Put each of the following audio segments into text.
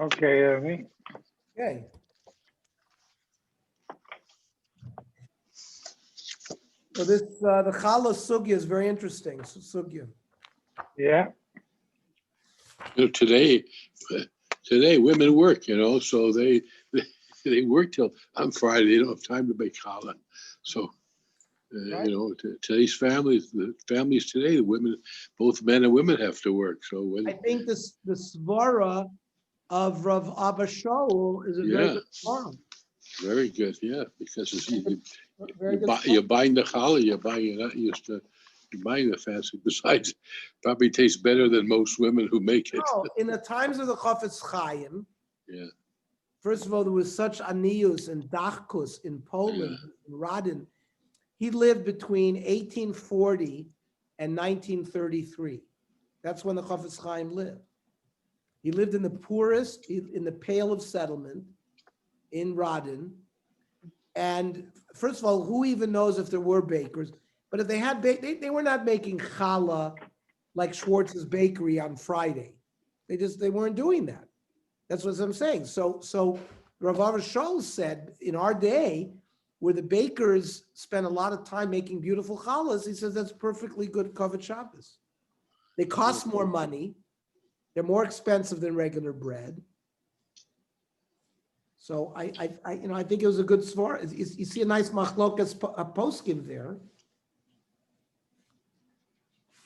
Okay, me. Okay. So this the challah sugya is very interesting. Sugya. Yeah. Today women work, so they work till on Friday. They don't have time to make challah. So, Right. Today's families, the families today, the women, both men and women have to work. So I think the svara of Rav Abba Shaul is a very good svara. very good, yeah, because Very good. you're buying the challah, you're buying the fancy. Besides, probably tastes better than most women who make it. No, in the times of the Chafetz Chaim, Yeah. first of all, there was such anius and dachkus in Poland, in Radin. He lived between 1840 and 1933. That's when the Chafetz Chaim lived. He lived in the poorest, in the Pale of Settlement in Radin. And first of all, who even knows if there were bakers? But if they had, they were not making challah like Schwartz's Bakery on Friday. They weren't doing that. That's what I'm saying. So Rav Avram Shaul said, in our day, where the bakers spend a lot of time making beautiful challahs, he says that's perfectly good Kavod Shabbos. They cost more money. They're more expensive than regular bread. So I think it was a good svar. You see a nice machlokas poskim there,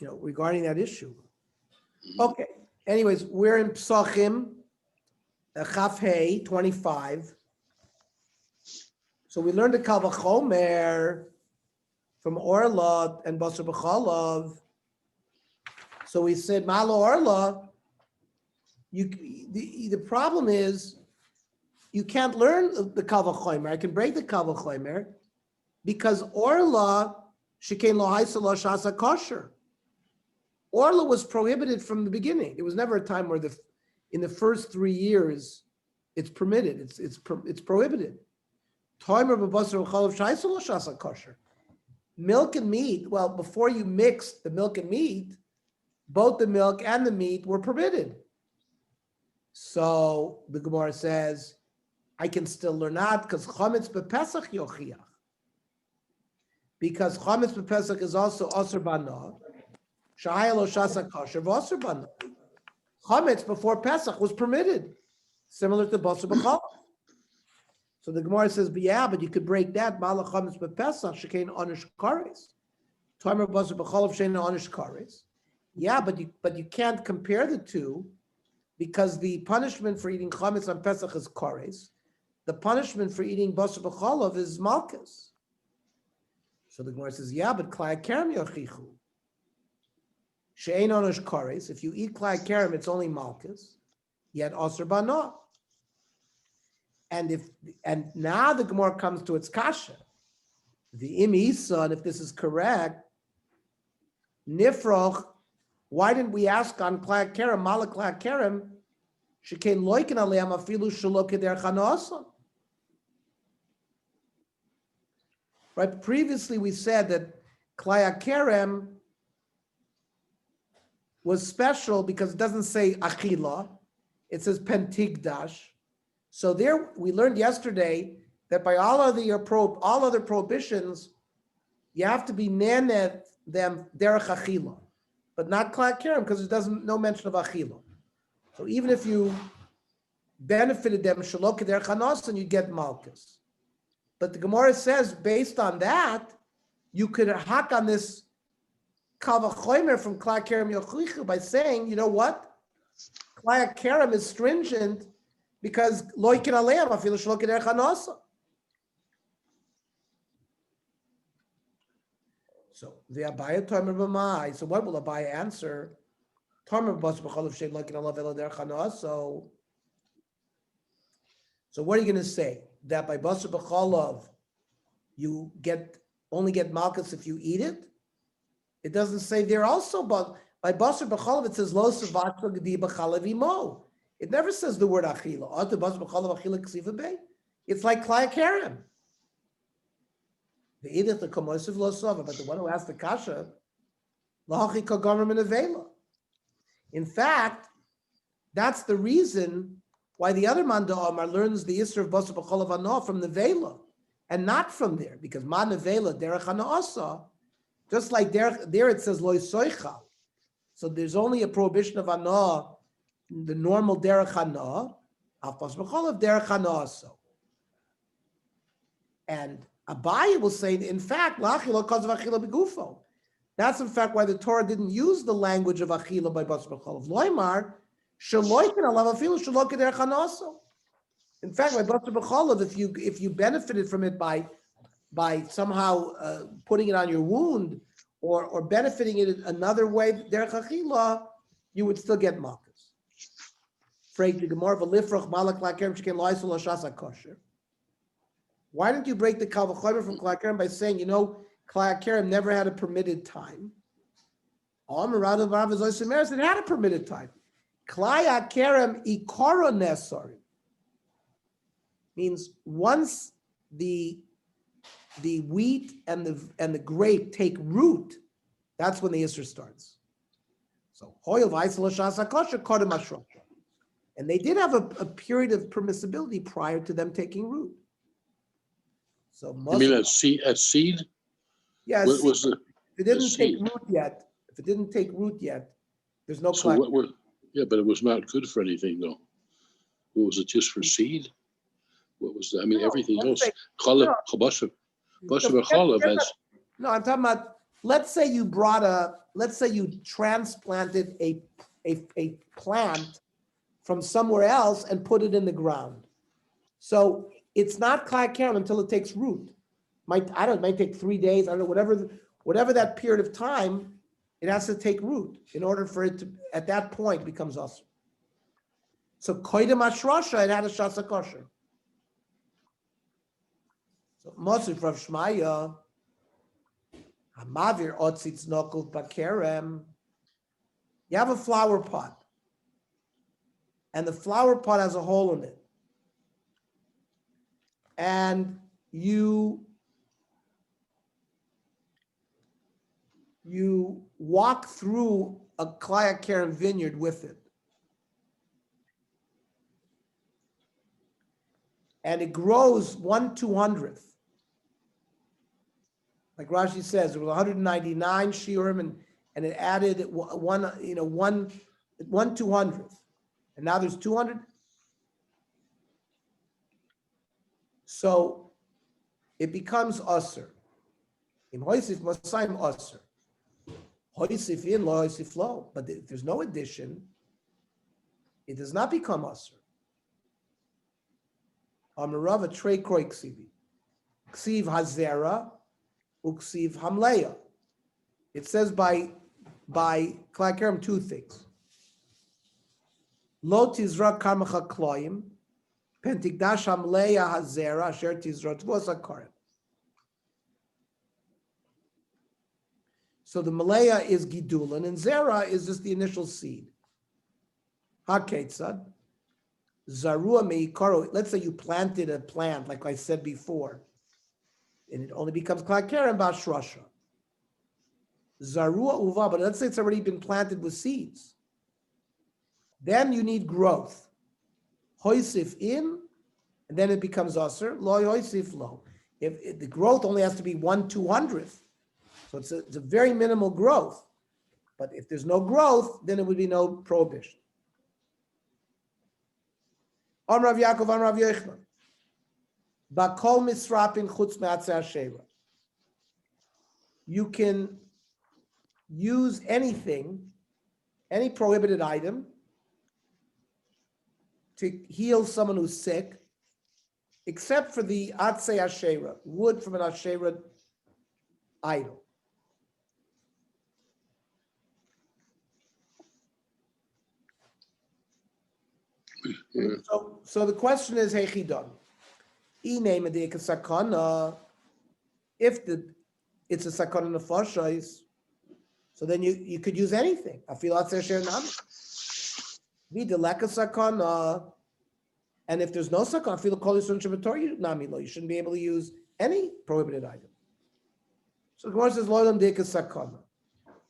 regarding that issue. Okay. Anyways, we're in Pesachim, Chaf Hey 25. So we learned the Kal Vachomer from Orla and Basar B'chalav. So we said Malo Orla. The problem is you can't learn the Kal Vachomer. I can break the Kal Vachomer because Orla Shekain Lo Haisa Lo Shasa Kosher. Orla was prohibited from the beginning. There was never a time where in the first 3 years it's permitted. It's prohibited. Milk and meat. Well, before you mix the milk and meat, both the milk and the meat were permitted. So the Gemara says, I can still learn that because chametz bepesach yochiach. Because chametz bepesach is also aser bana. Shahayalo shasa kosher v'aser bana. Chametz before Pesach was permitted, similar to basar b'chalav. So the Gemara says, but you could break that. Malach chametz bepesach shekain onish kares. Timer basar b'chalav shein onish kares. Yeah, but you can't compare the two because the punishment for eating chametz on Pesach is kares. The punishment for eating basar b'chalav is malchus. So the Gemara says, but klai kerem yochichu. She'ein onish kares. If you eat klai kerem, it's only malchus. Yet aser bana. And now the Gemara comes to its kasha. The im isa, and if this is correct, nifroch. Why didn't we ask on klai kerem, malach klai kerem? Shekein loikin aleim afilu shelo keder chanosa. Right. Previously, we said that klai kerem was special because it doesn't say achila, it says pentigdash. So there, we learned yesterday that by all other prohibitions, you have to be naned them derech achila, but not klai kerem because it doesn't no mention of achila. So even if you benefited them shelo keder chanos, and you get malchus. But the Gemara says based on that, you could hack on this kal vachomer from klai kerem yochichu by saying, you know what, klai kerem is stringent because loikin aleim afilu shelo keder chanosa. So the Abaya Tomer b'mai. So what will Abaya answer? Tomer b'basar b'chalav shein loikin aleim velo der chanosa. So what are you going to say? That by basar b'chalav you only get malchus if you eat it? It doesn't say there also, but by basar b'chalav it says lo savatra gedi b'chalav imo. It never says the word achila. Ata basar b'chalav achila ksiva bei. It's like klai kerem. The edith the komosiv lo sava, but the one who asked the kasha lahachi kagomer min avela. In fact, That's the reason why the other man Omar learns the Isser of Basar B'chol Hana from the Vela, and not from there, because Man Vela Derech Hanaasa, just like there it says Lo Soicha. So there's only a prohibition of Hana, the normal Derech Hana, Al Basar B'chol of Derech Hanaasa. And Abaye will say, in fact, L'achila because of Achila Begufo. That's in fact why the Torah didn't use the language of Achila by Basar B'chol of Loimar. In fact, by Basar B'cholav, if you benefited from it by somehow putting it on your wound or benefiting it in another way, derech achila, you would still get malchus. Why didn't you break the kal v'chomer from Klai Kerem by saying, Klai Kerem never had a permitted time? It had a permitted time. Klai Kerem ikoro nesari means once the wheat and the grape take root, that's when the Isser starts. So hoyel v'aisel shasa kosher kodem ashrosha, and they did have a period of permissibility prior to them taking root. So You mean as seed? Yes. What was if it didn't take seed? root yet, there's no So Klai. what were? Yeah, but it was not good for anything, though. What was it? Just for seed? What was that? I mean, No, everything let's else. say- Basar No, B'cholav has. No, I'm talking about, let's say you transplanted a plant from somewhere else and put it in the ground. So it's not Klai Kerem until it takes root. It might take 3 days, I don't know, whatever that period of time, it has to take root in order for it to, at that point, becomes usher. So koidem ashrasha, it had a shasa kosher. So Mosif Rav Shmaya, Hamavir otzitz nokul bakerem. You have a flower pot, and the flower pot has a hole in it, and you walk through a Klai Kerem vineyard with it, and it grows 1/200th. Like Rashi says, it was 199 shiurim, and it added one 1/200th, and now there's 200. So it becomes usher. Im hoisif masayim usher. Hoisif in lo hoisif lo. But if there's no addition, it does not become usher. Amarava trei kroi ksivi. Ksiv hazera. Uksiv hamleya. It says by Klai Kerem 2 things. Lo tizra karmacha kloim, pentigdash hamleya hazera asher tizra tvos hakarim. So the maleya is gidulin and zera is just the initial seed. Haketzad zarua meikaro. Let's say you planted a plant, like I said before, and it only becomes Klai Kerem b'ashrasha. Zarua uva, but let's say it's already been planted with seeds. Then you need growth. Hoisif in, and then it becomes aser. Lo hoisif lo. If the growth only has to be 1/200th, so it's a very minimal growth. But if there's no growth, then it would be no prohibition. Amar Rav Yaakov, Amar Rav Yochanan. Bakol misrapin chutz me'atzeh hasheva. You can use anything, any prohibited item, to heal someone who's sick, except for the atzeh hashera, wood from an hashera idol. Yeah. So the question is, Hechidon. If it's a sakana nefashos, so then you could use anything. Sakana, and if there's no sakana, you shouldn't be able to use any prohibited item. So the Gemara says, Loilam deka sakana,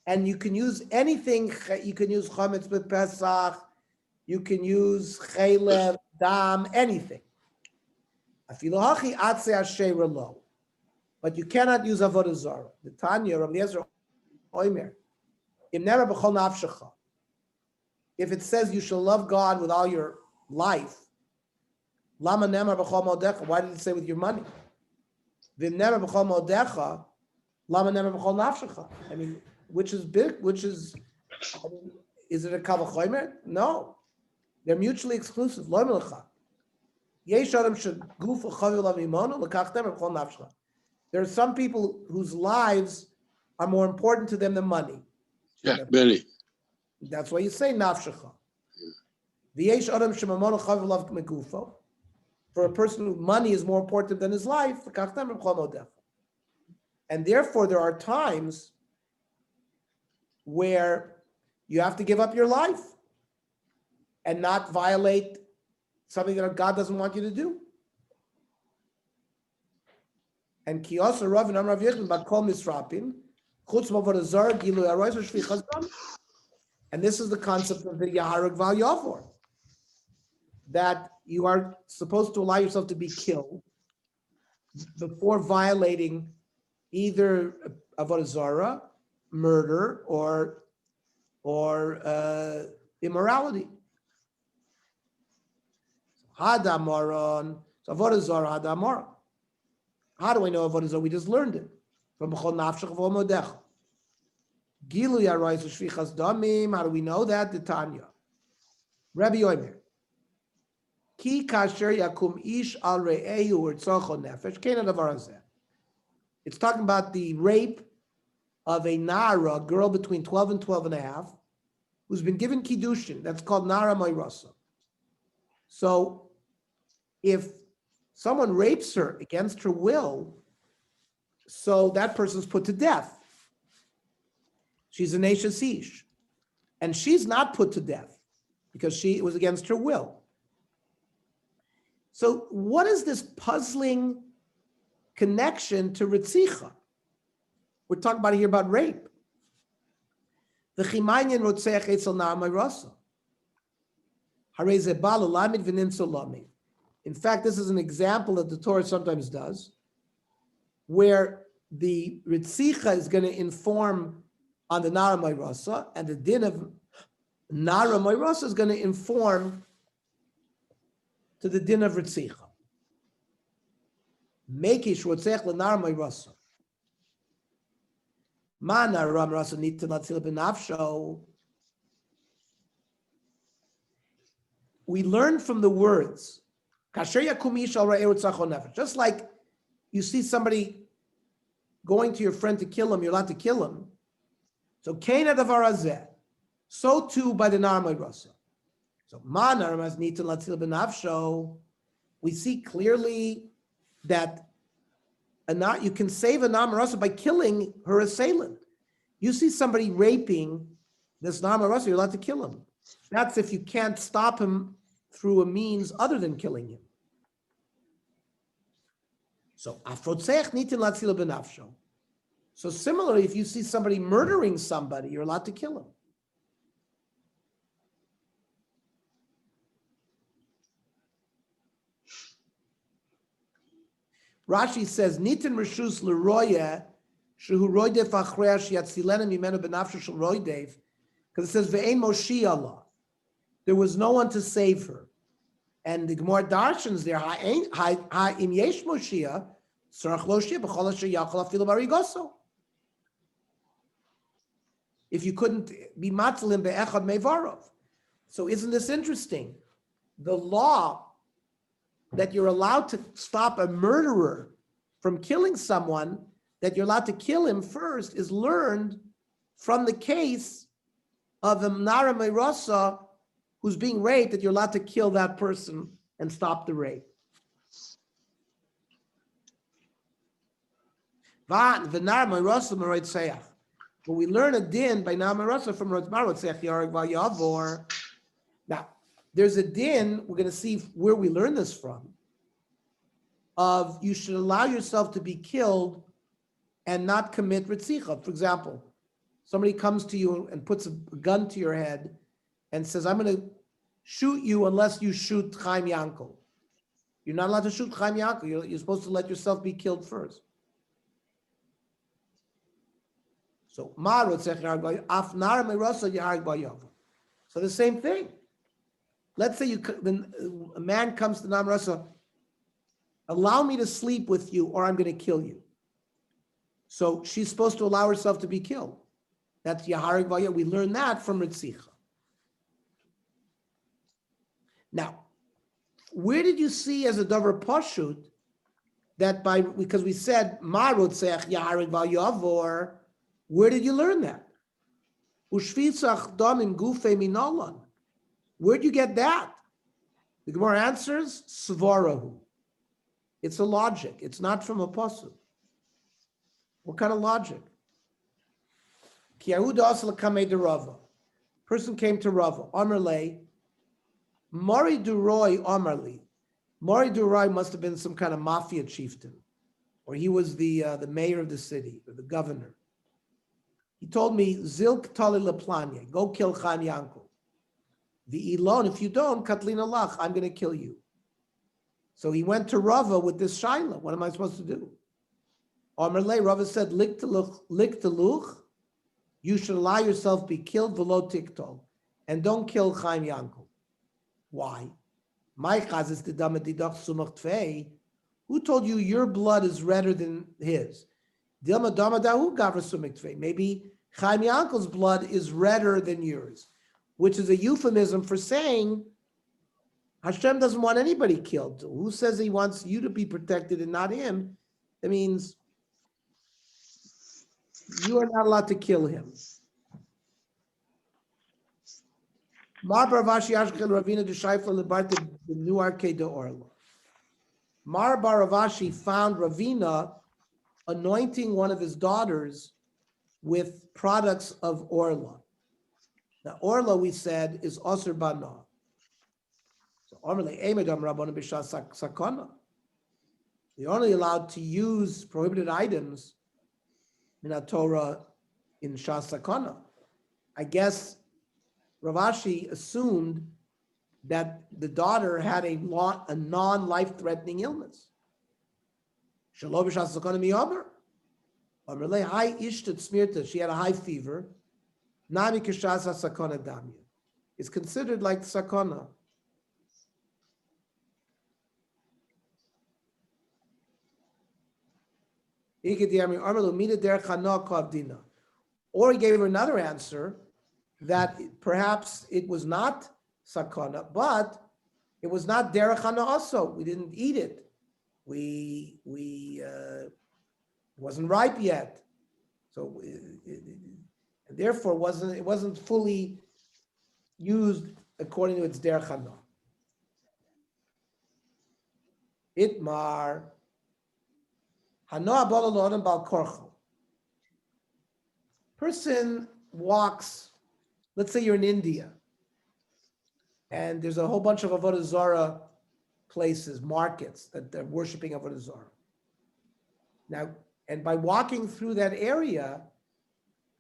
and you can use anything. You can use chametz b'Pesach, You can use chaylev, dam, anything. Afilu hachi atze asher lo. But you cannot use avodah zarah. The Tanya, Rabbi Eliezer Oimer, im nera b'chol nafshecha. If it says you shall love God with all your life, lama nemar b'chol modecha. Why did it say with your money? V'im nemar b'chol modecha, lama nemar b'chol nafshecha. I mean, which is big? Which is? I mean, is it a kavachomer? No, they're mutually exclusive. Lo melacha. Yesh adam sheguf chaviv lamimonu lekachtem b'chol nafshecha. There are some people whose lives are more important to them than money. Yeah, Benny. That's why you say nafshecha. V'yesh adam shemamonu chaviv lav megufo. For a person who money is more important than his life, lekachtem b'chol modecha. And therefore, there are times where you have to give up your life and not violate something that God doesn't want you to do. And kiyasa Rav and Amrav Yechon bakol misrapin chutz ma'avodah zarah gilu arois u'shvichas dam. And this is the concept of the Yaharag Val Yavor, that you are supposed to allow yourself to be killed before violating either avodah zarah, murder, or immorality. Hadamoron, so avodah zarah hadamoron. How do I know avodah zarah? We just learned it from b'chol nafshech v'ol modecha. Gilu yarois u'shvichas damim. How do we know that? The Tanya. Rabbi Yomer. Ki kasher yakum ish al re'ehu u'rtzocho nefesh kein hadavar hazeh. It's talking about the rape of a Nara, a girl between 12 and 12 and a half, who's been given Kiddushin. That's called Nara Moirasa. So if someone rapes her against her will, so that person's put to death. She's a Neshes Ish. And she's not put to death because it was against her will. So what is this puzzling connection to Ritzicha? We're talking about here about rape. The Chimanyan Rotzeach Etzel Na'amay Rasa. Hareze Balu Lamid V'nin Solami. In fact, this is an example that the Torah sometimes does, where the Ritzicha is going to inform on the Na'amay Rasa, and the din of Na'amay Rasa is going to inform to the din of Ritzicha. Mekish Rotzeach L'Na'amay Rasa. Mana Ram Rasa Nitin Latzil B'Nafsho. We learn from the words, Kasher Yakum Ish Al Ra'eh Tzachon Nefesh. Just like you see somebody going to your friend to kill him, you're allowed to kill him. So Kain Adavar Hazeh. So too by the Na'amay Rasa. So Mana Ram Rasa Nitin Latzil B'Nafsho. We see clearly that you can save a Na'amay Rasa by killing her assailant. You see somebody raping this Na'amay Rasa, you're allowed to kill him. That's if you can't stop him through a means other than killing him. So Afrotzeach Nitin Latzila B'Nafsho. So similarly, if you see somebody murdering somebody, you're allowed to kill him. Rashi says, Nitin Rishus L'Roya, Shehu Roydef Achrea Shiatzilena Mimenu B'Nafsho Shel Roydef, because it says, Ve'ein Moshi Allah. There was no one to save her. And the Gemara Darshans there, Ha'im Yesh Moshia, Tzarach Lo Shia, B'chol Asher Yachol Afilu Barigoso. If you couldn't be Matzalim Be'echad Mevarov. So isn't this interesting? The law that you're allowed to stop a murderer from killing someone, that you're allowed to kill him first, is learned from the case of a Nara Meirasa who's being raped, that you're allowed to kill that person and stop the rape. But we learn a din by Nara Meirasa from Rotzmarot Yarag Vayavor. Now, there's a din, we're going to see where we learn this from, of you should allow yourself to be killed and not commit Ritzicha. For example, somebody comes to you and puts a gun to your head and says, I'm going to shoot you unless you shoot Chaim Yankel. You're not allowed to shoot Chaim Yankel. You're supposed to let yourself be killed first. So so the same thing. Let's say a man comes to Namrasa, allow me to sleep with you or I'm going to kill you. So she's supposed to allow herself to be killed. That's Yaharig Vaya. We learn that from Ritzicha. Now, where did you see as a Dover Pashut that because we said Marutzech Yaharig Vayavor, where did you learn that? Ushvitzach Damim Gufe Minolan. Where'd you get that? The Gemara answers, Svarahu. It's a logic. It's not from a pasuk. What kind of logic? Person came to Rava. Amarle, Mari Duroy Amarli. Mari Duroy must have been some kind of mafia chieftain, or he was the mayor of the city, or the governor. He told me, Zilk Tali Laplanya, go kill Chaim Yankel. The Elon, if you don't, Katlina Lach, I'm going to kill you. So he went to Rava with this shaila. What am I supposed to do? Amarle, Rava said, Liktaluch, you should allow yourself be killed below Tiktol, and don't kill Chaim Yankel. Why? My chazis didama didach sumach tfei. Who told you your blood is redder than his? Dilma dama dahu gavra sumach tfei. Maybe Chaim Yankel's blood is redder than yours, which is a euphemism for saying Hashem doesn't want anybody killed. Who says he wants you to be protected and not him? That means you are not allowed to kill him. Mar Baravashi Ashkel Ravina de Shaifla Lebarte the new arcade de Orla. Mar Baravashi found Ravina anointing one of his daughters with products of Orla. Now, Orla, we said, is Osir Bana. So, you're only allowed to use prohibited items in a Torah in Shas Sakana. I guess Ravashi assumed that the daughter had a non-life-threatening illness. Shalom Shas Sakana miyomer. She had a high fever. Nami kishasa sakana damya. It's considered like sakana. Or he gave her another answer that perhaps it was not sakana, but it was not derech hana also. We didn't eat it. We it wasn't ripe yet, so and therefore it wasn't fully used according to its derech hana. Itmar hana abala lo'adam bal korcho. Person walks. Let's say you're in India, and there's a whole bunch of Avodah Zarah places, markets that they're worshiping Avodah Zarah. Now, and by walking through that area,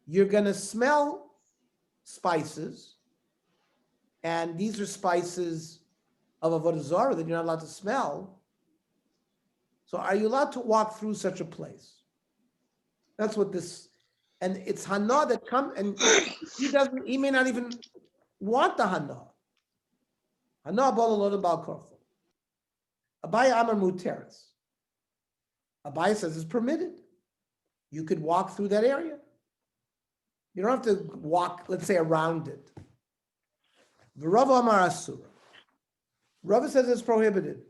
you're going to smell spices, and these are spices of Avodah Zarah that you're not allowed to smell. So, are you allowed to walk through such a place? That's what this. And it's hana that comes, and he may not even want the hana. Hana b'ololot bal korfo. Abaya amar muteres. Abaya says it's permitted. You could walk through that area. You don't have to walk, let's say, around it. V'rava amar asura. Rava says it's prohibited.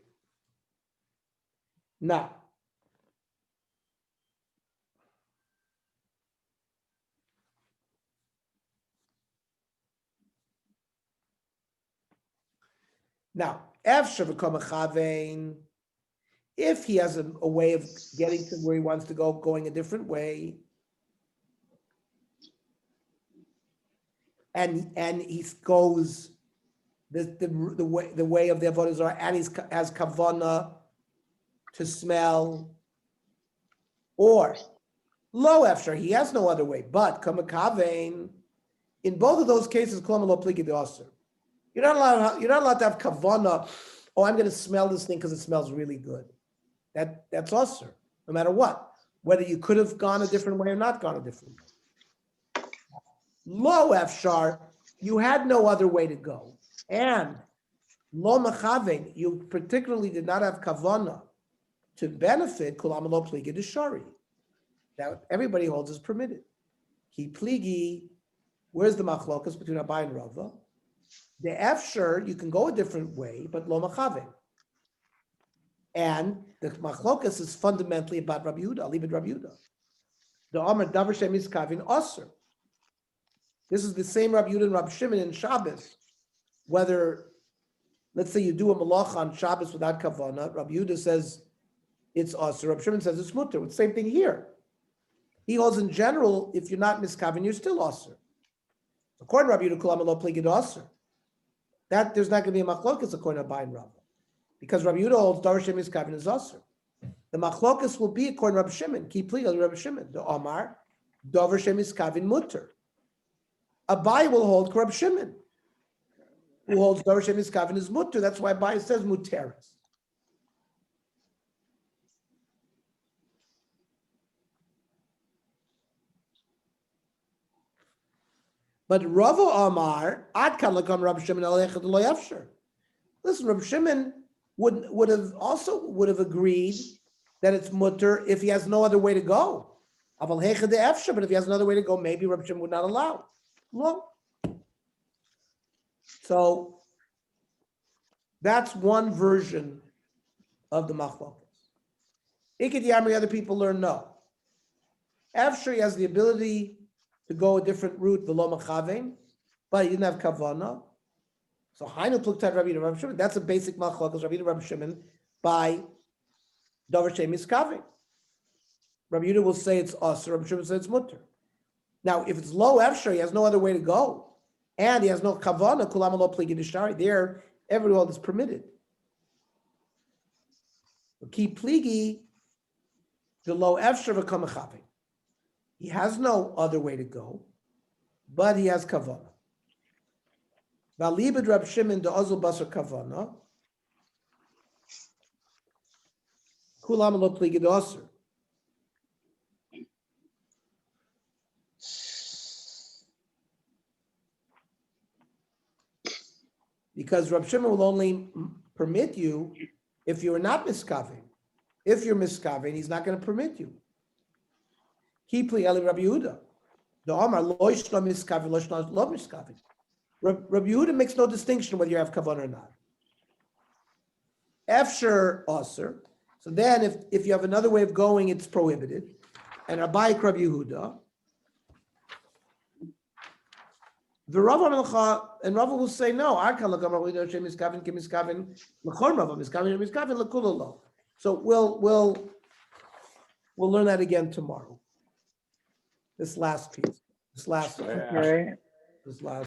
Now, if he has a way of getting to where he wants to go, going a different way, and he goes the way of the Avodah Zarah, and he has kavana to smell, or lo efshar, he has no other way, but kamakavein, in both of those cases, kol lo pligi de aser. You're not allowed to have kavana. Oh, I'm going to smell this thing because it smells really good. That's usher, no matter what. Whether you could have gone a different way or not gone a different way. Lo efshar, you had no other way to go. And lo mechavin, you particularly did not have kavana to benefit kulam lo pligi d'shari. Now everybody holds is permitted. Ki pligi, where's the machlokas between Abai and Rava? The efshar, you can go a different way, but lo mechavin. And the machlokas is fundamentally about Rabbi Yehuda, Alibid Rabbi Yehuda. The Amar Davar Shem Iskavin Osir. This is the same Rabbi Yehuda and Rabbi Shimon in Shabbos. Whether, let's say you do a malach on Shabbos without kavana, Rabbi Yehuda says it's Osir, Rabbi Shimon says it's mutter. It's the same thing here. He holds in general, if you're not miskavin, you're still Osir. According to Rabbi Yehuda, Kulam Lo Pligid Osir. That there's not going to be a machlokas according to Abai and Rava. Because Rabbi Yehuda holds Davar Shem Iskavin is Osir. The machlokas will be according to Rabbi Shimon. Keep plegal Rabbi Shimon. The Omar, Davar Shem Iskavin mutter. Abai will hold Rabbi Shimon, who holds Davar Shem Iskavin is mutter. That's why Abai says muteris. But Rava Omar, Ad kan lakam Rabbi Shimon alechad lo yafshar. Listen, Rabbi Shimon would have agreed that it's mutter if he has no other way to go. Aval hechad efshar, but if he has another way to go, maybe Rabbi Shimon would not allow. Well, so that's one version of the machlokas. Ikad Yamri, other people learn no. Efshar, he has the ability to go a different route, v'lo machavein, but he didn't have kavana. So Hainu pluktat Rabbi Yehuda, Rabbi Shimon. That's a basic machlokas, Rabbi Yehuda, Rabbi Shimon, by Davar Shem Iskavin. Rabbi Yehuda will say it's us, Rabbi Shimon says it's mutter. Now, if it's low efshar, he has no other way to go, and he has no kavana, kulam lo pligi d'shari. There, everyone is permitted. Ki pligi, the low efshar v'kamachavin. He has no other way to go, but he has kavana. Valibid Rab Shimon de Ozul Basar Kavana. Kulam lo pligid osir. Because Rab Shimon will only permit you if you are not miskavin. If you're miskavin, he's not going to permit you. Ki pli eli Rabbi Yehuda. The Omar lo yishlo miskavin, lo yishlo lo miskavin. Rabbi Yehuda makes no distinction whether you have kavanah or not. Efshar osir. So then, if you have another way of going, it's prohibited. And Abayik Rabbi Yehuda. The Rava and Rava will say no. So we'll learn that again tomorrow. This last piece. This last. Okay. This last.